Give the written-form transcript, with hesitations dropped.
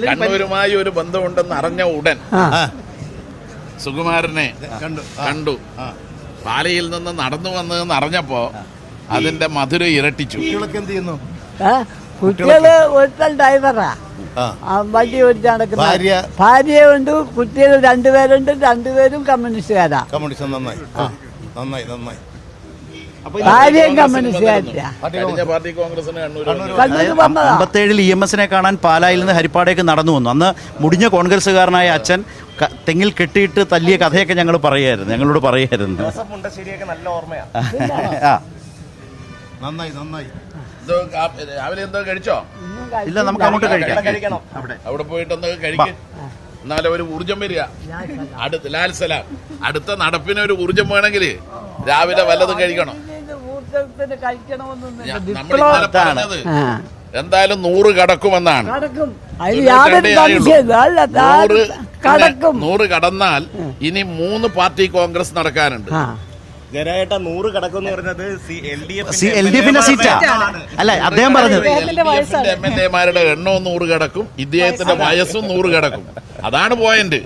കണ്ണൂരുമായി ഒരു ബന്ധമുണ്ടെന്ന് അറിഞ്ഞ ഉടൻ സുകുമാരനെ കണ്ടു. പാലയിൽ നിന്ന് നടന്നു വന്നതെന്ന് അറിഞ്ഞപ്പോ അതിന്റെ മധുരം ഇരട്ടിച്ചു. എന്ത് ചെയ്യുന്നു? കുട്ടികള് ഒരുത്തൽ ഡ്രൈവറാ, വണ്ടി ഓടിച്ച് നടക്കുന്ന ഭാര്യയുണ്ട്, കുട്ടികൾ രണ്ടുപേരുണ്ട്, രണ്ടുപേരും കമ്മ്യൂണിസ്റ്റുകാരാ. കമ്മ്യൂണിസ്റ്റ് നന്നായി നന്നായി നന്നായി. ഭാര്യയും കമ്മ്യൂണിസ്റ്റുകാരാ. പാർട്ടി കോൺഗ്രസിന് കണ്ണൂർ വന്നതാ. 57 EMS കാണാൻ പാലായിൽ നിന്ന് ഹരിപ്പാടേക്ക് നടന്നു വന്നു. അന്ന് മുടിഞ്ഞ കോൺഗ്രസ്സുകാരനായ അച്ഛൻ തെങ്ങിൽ കെട്ടിയിട്ട് തല്ലിയ കഥയൊക്കെ ഞങ്ങളോട് പറയായിരുന്നു. നല്ല ഓർമ്മയാണ്. നന്നായി നന്നായി. രാവിലെ എന്തോ കഴിച്ചോ? ഇല്ല, നമുക്ക് അങ്ങോട്ട് കഴിക്കണം. അവിടെ പോയിട്ടൊന്ന് കഴിക്കും, എന്നാലും ഒരു ഊർജം വരിക. ലാൽ സലാം, അടുത്ത നടപ്പിന് ഒരു ഊർജം വേണമെങ്കിൽ രാവിലെ വല്ലതും കഴിക്കണം. നമ്മൾ ഇന്നലെ പറഞ്ഞത് എന്തായാലും 100 കടക്കുമെന്നാണ്. 100 കടന്നാൽ ഇനി 3 പാർട്ടി കോൺഗ്രസ് നടക്കാനുണ്ട്. ജനേട്ട 100 കടക്കെന്ന് പറഞ്ഞത് LDF സീറ്റാ അല്ല അദ്ദേഹം പറഞ്ഞത്. MLA മാരുടെ എണ്ണവും 100 കടക്കും, ഇദ്ദേഹത്തിന്റെ വയസ്സും 100 കടക്കും. അതാണ് പോയിന്റ്.